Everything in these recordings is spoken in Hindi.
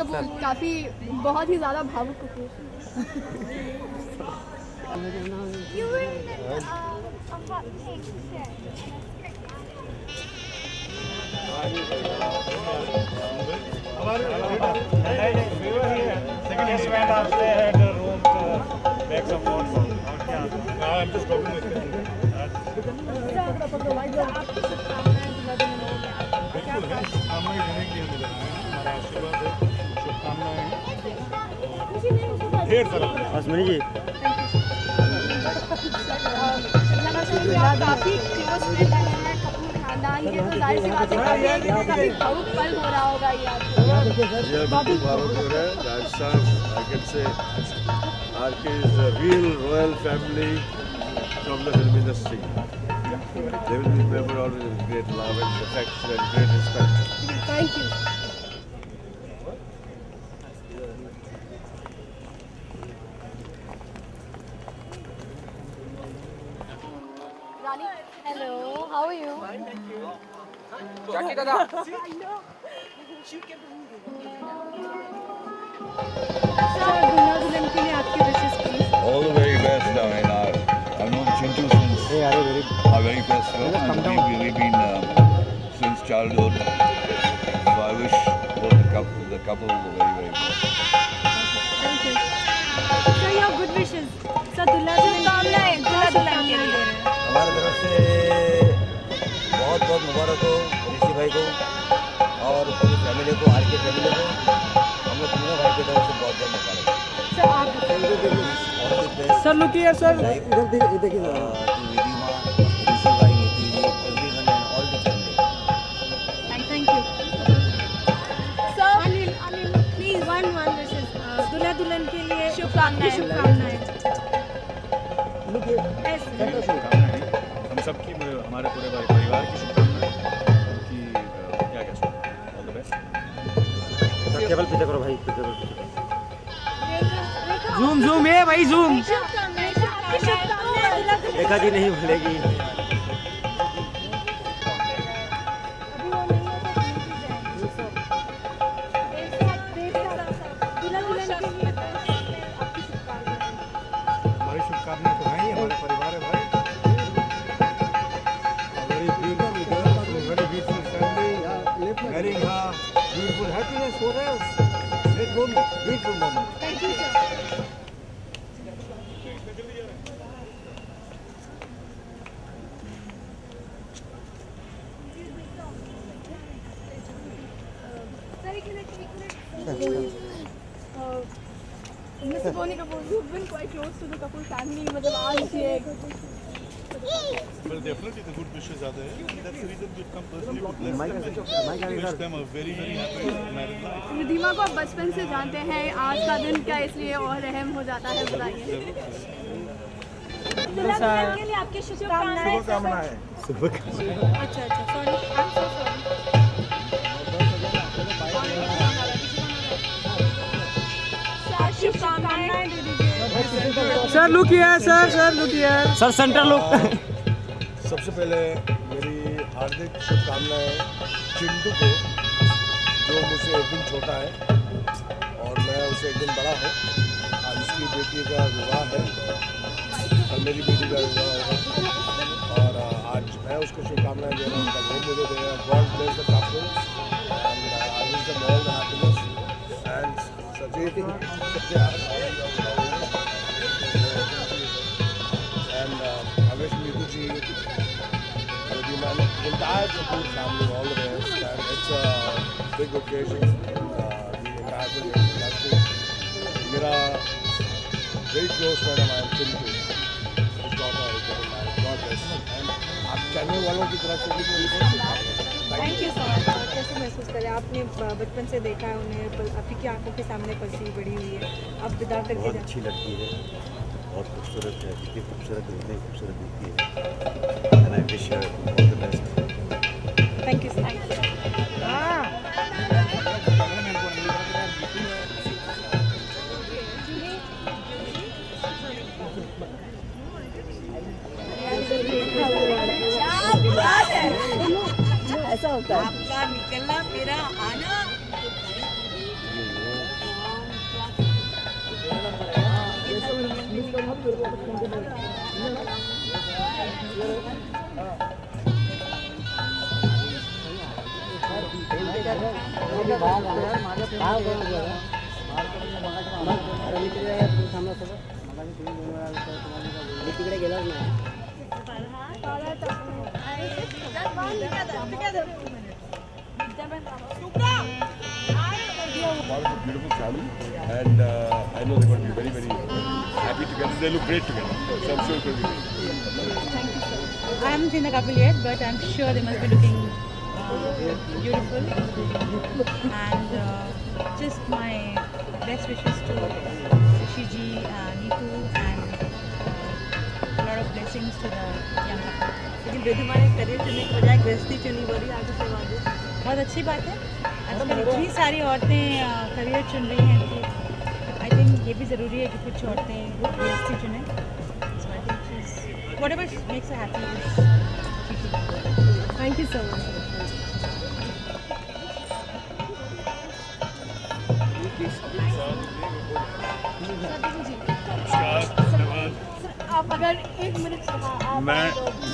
कपूर काफ़ी बहुत ही ज़्यादा भावुक कपूर। आसमानी जी काफी क्लोज फ्रेंड हैं कपूर खानदान के, तो जाहिर सी बात है काफी भावुक पल हो रहा होगा ये आपको। भावुक हो रहा है। Rajasthan I can say RK is a real royal family from the film industry. They will be remembered always with great love and affection and great respect. Thank you. Hello, how are you? Fine, thank you. Jackie Dada. All the very best. I mean, I've known Chintu since our very first film, and we've been since childhood. So I wish both the couple the very, very best. Thank you. Sir, your good wishes. Sir, दुल्हन के लिए हमारे तरफ से बहुत बहुत मुबारक हो ऋषि भाई को और पूरी फैमिली को, आर के फैमिली को। हम लोग तीनों भाई की तरफ से बहुत बहुत मुबारक। Sir look here sir. Riddhi माँ, ऋषि भाई, Niti ji, everyone and all the family. Thank you. Sir, Anil, please one wishes. दूल्हा दुल्हन के लिए शुभकामनाएं। हम सबकी, हमारे पूरे परिवार की शुभकामनाएं। उनकी क्या कहते हैं, ऑल द बेस्ट। केवल पीछे करो भाई, पीछे करो। जूम है भाई, जूम। रेखा जी नहीं भूलेगी। हमारी शुभकामनाएं तो भाई, हमारे परिवार है भाई। Very beautiful girl, very beautiful family, marrying her, beautiful happiness. What else? Great moment, beautiful moment. Thank you, sir. Mr. Boney Kapoor, you've been quite close to the Kapoor family. मतलब आज ये Well, definitely the good wishes are there. That's the reason we've come personally to bless them and wish them a very, very happy married life. Riddhima को आप बचपन से जानते हैं, आज का दिन क्या इसलिए और अहम हो जाता है, बताइए। दुल्हन के लिए आपकी शुभकामनाएं। अच्छा, सॉरी, I'm so sorry. शुभकामनाएं दे दीजिए। Sir look here, sir look here. Sir centre look. सबसे पहले मेरी हार्दिक शुभकामनाएं चिंटू को, जो मुझसे एक दिन छोटा है और मैं उसे एक दिन बड़ा हूँ। आज उसकी बेटी का विवाह है और मेरी बेटी का विवाह होगा, और आज मैं उसको शुभकामनाएं दे रहा हूँ। वो मुझे दे रहा है। God bless the couple and I wish them all the happiness and सजीव and I wish Neetu ji, the entire Kapoor family, all the best. And it's a big occasion in the entire film industry. Mera very close friend of mine, Chintu, his daughter is getting married. God bless. And आप चैनल वालों की तरफ से भी थैंक यू सो मच। कैसे महसूस करें, आपने बचपन से देखा है उन्हें, आपकी की आंखों के सामने पसी बड़ी हुई है, अब विदा करके बहुत अच्छी लड़की है, बहुत खूबसूरत है, जितनी खूबसूरत है उतनी खूबसूरत दिखती है। And I wish her all the best. Thank you sir. होता है। आपका निकलना मेरा आना। तिकडे गेलाच नाही. Part of a beautiful family, and I know they're going to be very, very happy together. They look great together, so I'm sure it will be great. I haven't seen the couple yet, but I'm sure they must be looking beautiful. And just my best wishes to Shiji, Neetu, and a lot of blessings to the young couple. लेकिन रिद्धिमा ने करियर चुनने की बजाय गृहस्थी चुनी, बड़ी आगे से आगे। बहुत अच्छी बात है। आजकल इतनी सारी औरतें करियर चुन रही हैं कि आई थिंक ये भी ज़रूरी है कि कुछ औरतें गृहस्थी चुनें। So I think whatever makes her happy. Thank you so much. आप अगर 1 मिनट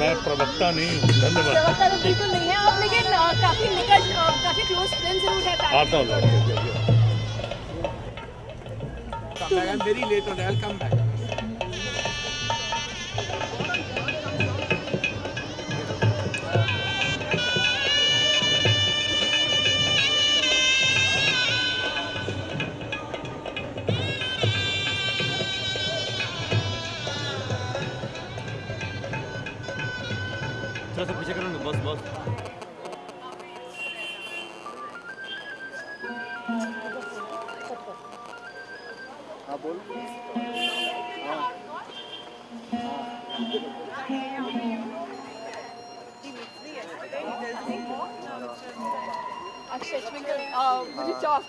मैं प्रवक्ता नहीं हूँ, धन्यवाद। प्रवक्ता तो बिल्कुल नहीं है आप, लेकिन काफी निकट, काफी क्लोज फ्रेंड जरूर है। आता हूँ। I'm very late on. I'll come back. थोड़ा सा पीछे करो ना, बस। हाँ बोल। मुझे चौक।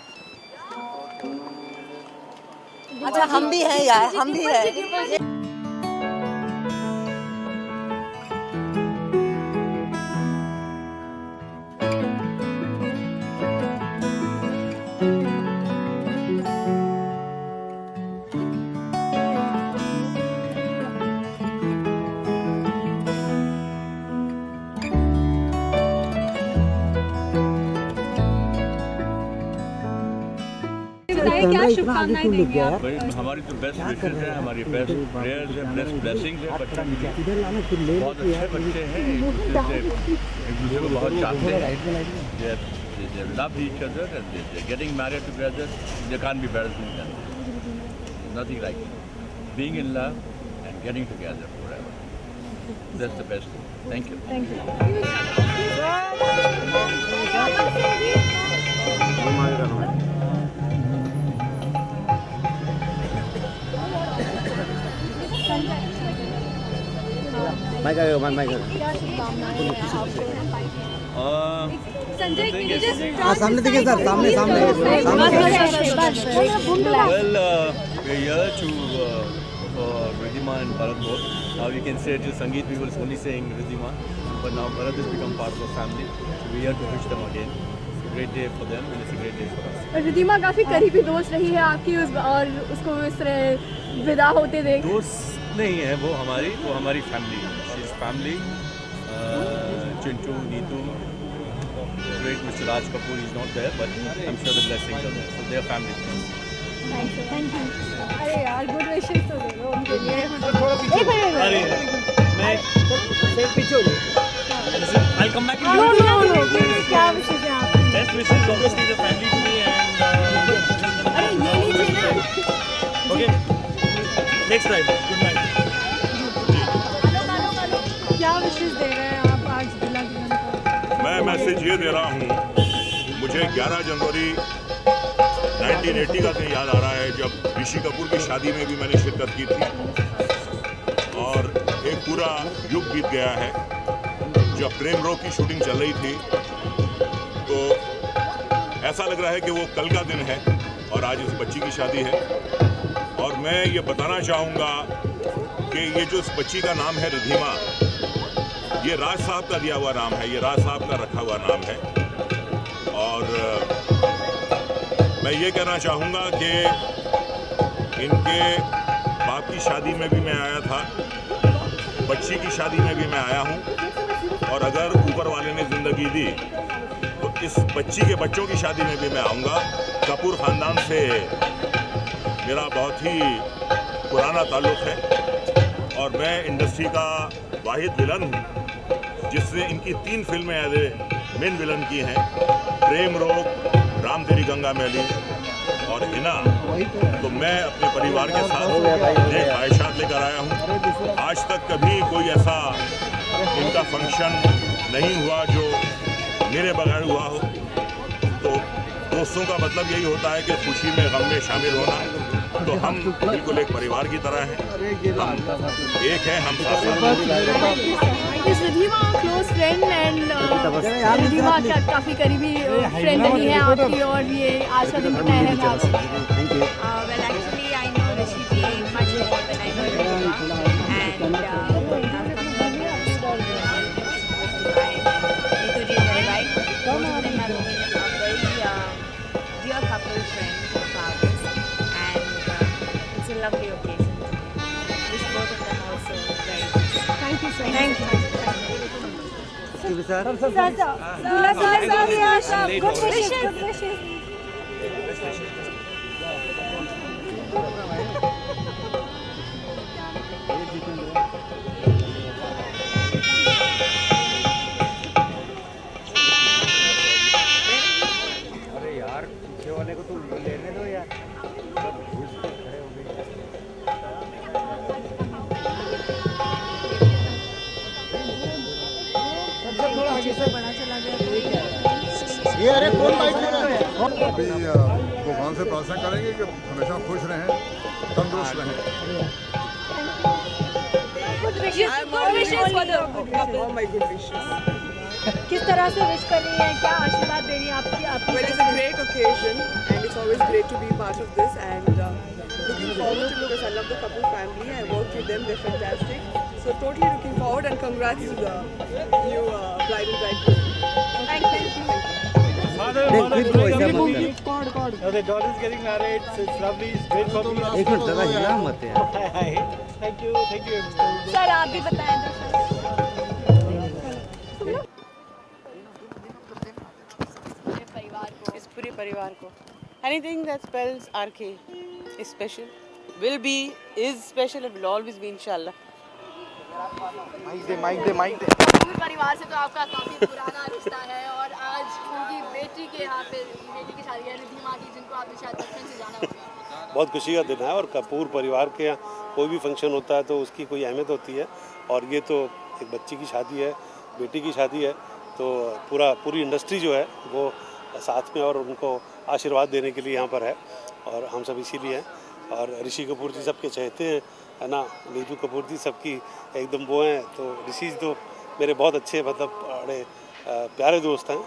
अच्छा हम भी हैं यार, हम भी हैं। क्या शुभकामनाएं देंगे आप? हमारी तो बेस्ट विशेस है, हमारी बेस्ट प्रेयर्स है, बेस्ट ब्लेसिंग्स है। बच्चे बहुत अच्छे बच्चे हैं, एक दूसरे को बहुत चाहते हैं। They love each other and they're getting married together. They can't be better than that. Nothing like being in love and getting together forever. That's the best thing. Thank you. Thank you. Mike आएगा, माइक आएगा। हाँ सामने देखिए सर, सामने। Well, we're here to for Riddhima and Bharat both. Now you can say to Sangeet, we were only saying Riddhima, but now Bharat has become part of the family. So we're here to wish them again. It's a great day for them and it's a great day for us. Riddhima काफी करीबी दोस्त रही है आपकी, और उसको इस तरह विदा होते देख। दोस्त नहीं है वो हमारी फैमिली है। She's family. Chintu, Neetu, great Mr. Raj Kapoor is not there, but I'm sure the blessings are there. So they are family. Thank you. अरे यार गुड विशेस तो दे दो उनके लिए। अरे मैं पीछे हो जाओ। I'll come back. नो क्या विशेस है आपकी? Best wishes obviously the family to me and अरे ये लीजिए ना। okay. Next time. Good night. क्या विशेष दे रहे हैं आप आज दुल्हा दुल्हन को? मैं मैसेज ये दे रहा हूँ, मुझे 11 जनवरी 1980 का दिन याद आ रहा है जब ऋषि कपूर की शादी में भी मैंने शिरकत की थी और एक पूरा युग बीत गया है। जब प्रेम रोग की शूटिंग चल रही थी तो ऐसा लग रहा है कि वो कल का दिन है और आज इस बच्ची की शादी है। और मैं ये बताना चाहूँगा कि ये जो इस बच्ची का नाम है रिद्धिमा, ये राज साहब का दिया हुआ नाम है, ये राज साहब का रखा हुआ नाम है। और मैं ये कहना चाहूँगा कि इनके बाप की शादी में भी मैं आया था, बच्ची की शादी में भी मैं आया हूँ, और अगर ऊपर वाले ने ज़िंदगी दी तो इस बच्ची के बच्चों की शादी में भी मैं आऊँगा। कपूर ख़ानदान से मेरा बहुत ही पुराना ताल्लुक़ है और मैं इंडस्ट्री का वाहिद विलन हूँ जिसने इनकी 3 फिल्में एज ए मेन विलन की हैं, प्रेम रोग, राम तेरी गंगा मैली और हिना। तो मैं अपने परिवार के साथ ये ख्वाहिशात लेकर आया हूँ। आज तक कभी कोई ऐसा इनका फंक्शन नहीं हुआ जो मेरे बगैर हुआ हो। तो दोस्तों का मतलब यही होता है कि खुशी में गम में शामिल होना। तो हम बिल्कुल एक परिवार की तरह हैं, हम एक हैं, हम Riddhima close friend and Riddhima काफ़ी करीबी फ्रेंड रही है आपकी, और ये आज का दिन बताया है आपसे। Well, actually, I know Rishi ji much more than I know Riddhima, and Neetu ji is very right. Both of them have been a very dear couple friend of ours, and it's a lovely occasion. Wish both of them also very much. Thank you, sir. Thank you. Good wishes. ये अरे कौन बाइक ले रहा है? अभी भगवान से प्रार्थना करेंगे कि हमेशा खुश रहें, तंदुरुस्त रहें। किस तरह से विश कर रही हैं, क्या आशीर्वाद दे रही हैं आपकी? Well, it's a great occasion and it's always great to be part of this, and looking forward to it because I love the couple family. I worked with them, they're fantastic. So totally looking forward, and congrats to the new bride and bridegroom. Thank you. The daughter is getting married, so it's lovely. It's great for me. एक मिनट दादा हिला मत यार। Thank you. सर आप भी बताएं इस पूरे परिवार को anything that spells RK is special, will be, is special and will always be inshallah. Mic दे। कपूर परिवार से तो आपका काफ़ी पुराना रिश्ता है, और आज उनकी बेटी के यहाँ पे बेटी की शादी है रिद्धिमा की, जिनको आपने शायद बचपन से जाना होगा। बहुत खुशी का दिन है, और कपूर परिवार के यहाँ कोई भी फंक्शन होता है तो उसकी कोई अहमियत होती है, और ये तो एक बच्ची की शादी है, बेटी की शादी है, तो पूरी इंडस्ट्री जो है वो साथ में और उनको आशीर्वाद देने के लिए यहाँ पर है, और हम सब इसीलिए हैं। और ऋषि कपूर जी सबके चहेते हैं, है ना, नीतू कपूर जी सबकी एकदम वो हैं, तो ऋषि तो मेरे बहुत अच्छे मतलब बड़े प्यारे दोस्त हैं,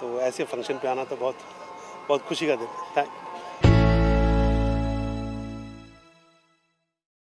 तो ऐसे फंक्शन पे आना तो बहुत खुशी का दिन है। थैंक